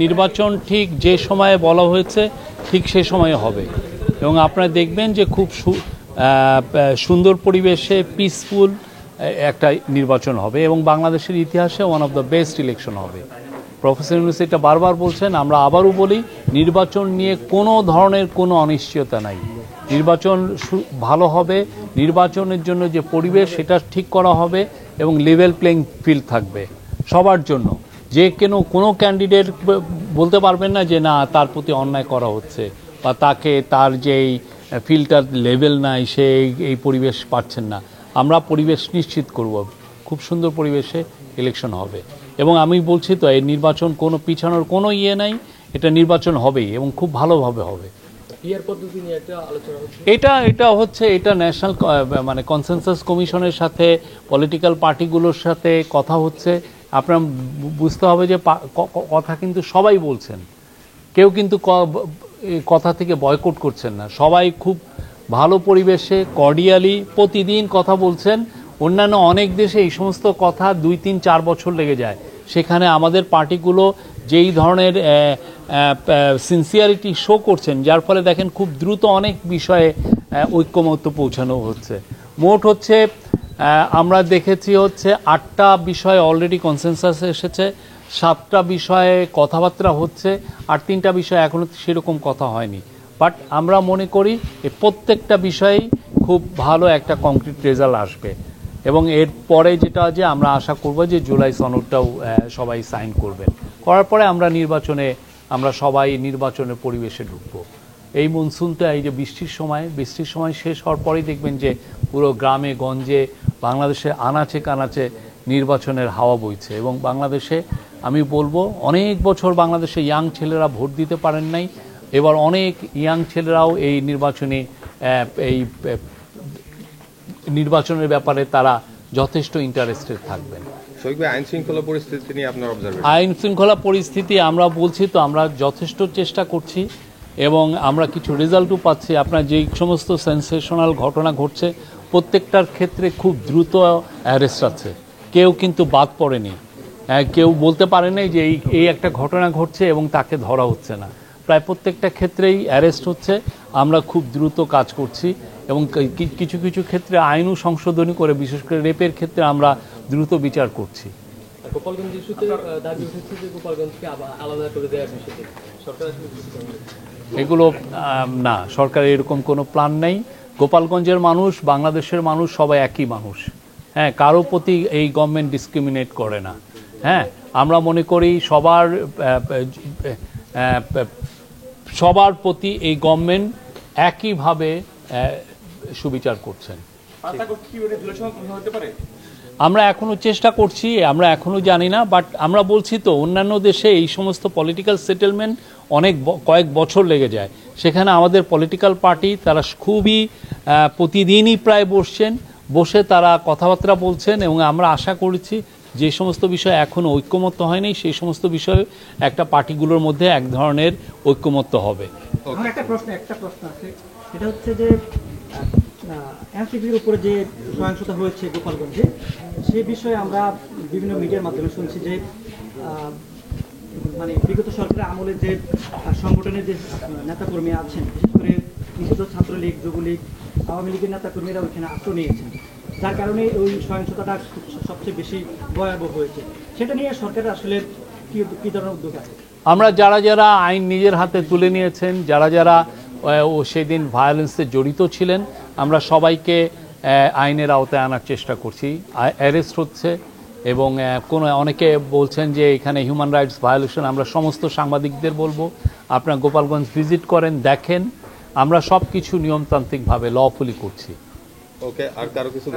নির্বাচন ঠিক যে সময়ে বলা হয়েছে ঠিক সে সময়ে হবে এবং আপনারা দেখবেন যে খুব সুন্দর পরিবেশে পিসফুল একটা নির্বাচন হবে এবং বাংলাদেশের ইতিহাসে one of the best election হবে। প্রফেসর ইউনূস এটা বারবার বলছেন, আমরা আবারও বলি নির্বাচন নিয়ে কোনো ধরনের কোনো অনিশ্চয়তা নাই। নির্বাচন ভালো হবে, নির্বাচনের জন্য যে পরিবেশ সেটা ঠিক করা হবে এবং লেভেল প্লেইং ফিল্ড থাকবে সবার জন্য। যে কোনো ক্যান্ডিডেট বলতে পারবেন না যে না তার প্রতি অন্যায় করা হচ্ছে বা তাকে তার যেই ফিল্ডটার লেভেল নাই সে এই পরিবেশ পাচ্ছেন না। আমরা পরিবেশ নিশ্চিত করব, খুব সুন্দর পরিবেশে ইলেকশন হবে এবং আমি বলছি তো এই নির্বাচন কোনো পিছানোর কোনো নাই, এটা নির্বাচন হবেই এবং খুব ভালোভাবে হবে। এটা হচ্ছে ন্যাশনাল মানে কনসেনসাস কমিশনের সাথে পলিটিক্যাল পার্টিগুলোর সাথে কথা হচ্ছে। আপনার বুঝতে হবে যে কথা কিন্তু সবাই বলছেন, কেউ কিন্তু কথা থেকে বয়কট করছেন না, সবাই খুব ভালো পরিবেশে কর্ডিয়ালি প্রতিদিন কথা বলছেন। অন্যান্য অনেক দেশে এই সমস্ত কথা 2, 3, 4 বছর লেগে যায়, সেখানে আমাদের পার্টিগুলো যেই ধরনের সিনসিয়ারিটি শো করছেন যার ফলে দেখেন খুব দ্রুত অনেক বিষয়ে ঐক্যমত্য পৌঁছানো হচ্ছে। মোট হচ্ছে আমরা দেখেছি হচ্ছে 8টা বিষয়ে অলরেডি কনসেনসাস এসেছে, 7টা বিষয়ে কথাবার্তা হচ্ছে, আর 3টা বিষয়ে এখনো সেরকম কথা হয়নি। বাট আমরা মনে করি এই প্রত্যেকটা বিষয়েই খুব ভালো একটা কংক্রিট রেজাল্ট আসবে এবং এর পরে যেটা যে আমরা আশা করব যে জুলাই সনদটাও সবাই সাইন করবেন, করার পরে আমরা সবাই নির্বাচনের পরিবেশে ঢুকবো। এই মনসুনটা এই যে বৃষ্টির সময় শেষ হওয়ার পরেই দেখবেন যে পুরো গ্রামে গঞ্জে বাংলাদেশে আনাচে কানাচে নির্বাচনের হাওয়া বইছে এবং বাংলাদেশে আমি বলবো অনেক বছর বাংলাদেশে ইয়াং ছেলেরা ভোট দিতে পারেন নাই, এবার অনেক ইয়াং ছেলেরাও এই নির্বাচনের ব্যাপারে তারা যথেষ্ট ইন্টারেস্টেড থাকবেন। আইন শৃঙ্খলা পরিস্থিতি আমরা বলছি তো আমরা যথেষ্ট চেষ্টা করছি এবং আমরা কিছু রেজাল্টও পাচ্ছি। আপনার যেই সমস্ত সেন্সেশনাল ঘটনা ঘটছে প্রত্যেকটার ক্ষেত্রে খুব দ্রুত অ্যারেস্ট আছে, কেউ কিন্তু বাদ পড়েনি, কেউ বলতে পারে নাই যে এই একটা ঘটনা ঘটছে এবং তাকে ধরা হচ্ছে না। প্রায় প্রত্যেকটা ক্ষেত্রেই অ্যারেস্ট হচ্ছে। আমরা খুব দ্রুত কাজ করছি এবং কিছু কিছু ক্ষেত্রে আইনও সংশোধনী করে, বিশেষ করে রেপের ক্ষেত্রে আমরা দ্রুত বিচার করছি। এগুলো না, সরকারের এরকম কোনো প্ল্যান নেই। গোপালগঞ্জের মানুষ, বাংলাদেশের মানুষ সবাই একই মানুষ, হ্যাঁ, কারো প্রতি এই গভর্নমেন্ট ডিসক্রিমিনেট করে না। হ্যাঁ, আমরা মনে করি সবার প্রতি এই গভর্নমেন্ট একইভাবে সুবিচার করছেন। আমরা এখনো চেষ্টা করছি, আমরা এখনো জানি না, বাট আমরা বলছি তো অন্যান্য দেশে এই সমস্ত পলিটিক্যাল সেটেলমেন্ট কয়েক বছর লেগে যায়। সেখানে আমাদের পলিটিক্যাল পার্টি তারা খুবই প্রতিদিনই প্রায় বসে তারা কথাবার্তা বলছেন এবং আমরা আশা করেছি যে সমস্ত বিষয় এখনো ঐক্যমত্য হয়নি সেই সমস্ত বিষয়ে একটা পার্টিগুলোর মধ্যে এক ধরনের ঐক্যমত্য হবে। একটা প্রশ্ন আছে, সেটা হচ্ছে যে এনসিপির উপরে যে সহিংসতা হয়েছে গোপালগঞ্জে, সেই বিষয়ে আমরা বিভিন্ন মিডিয়ার মাধ্যমে শুনছি যে মানে বিগত সরকারের আমলে যে সংগঠনের যে নেতাকর্মী আছেন, বিশেষ করে নিষিদ্ধ ছাত্রলীগ, যুবলীগ, আওয়ামী লীগের নেতাকর্মীরা ওইখানে আশ্রয় নিয়েছেন, যার কারণে ওই সহিংসতাটা সবচেয়ে বেশি ভয়াবহ হয়েছে। সেটা নিয়ে সরকারের আসলে কি ধরনের উদ্যোগ আছে? আমরা যারা আইন নিজের হাতে তুলে নিয়েছেন, যারা সেদিন ভায়োলেন্সে জড়িত ছিলেন, আমরা সবাইকে আইনের আওতায় আনার চেষ্টা করছি। অ্যারেস্ট হচ্ছে এবং অনেকে বলছেন যে এখানে হিউম্যান রাইটস ভায়োলেশন। আমরা সমস্ত সাংবাদিকদের বলবো আপনারা গোপালগঞ্জ ভিজিট করেন, দেখেন, আমরা সব কিছু নিয়মতান্ত্রিকভাবে লফুলি করছি। ওকে, আর কারো কিছু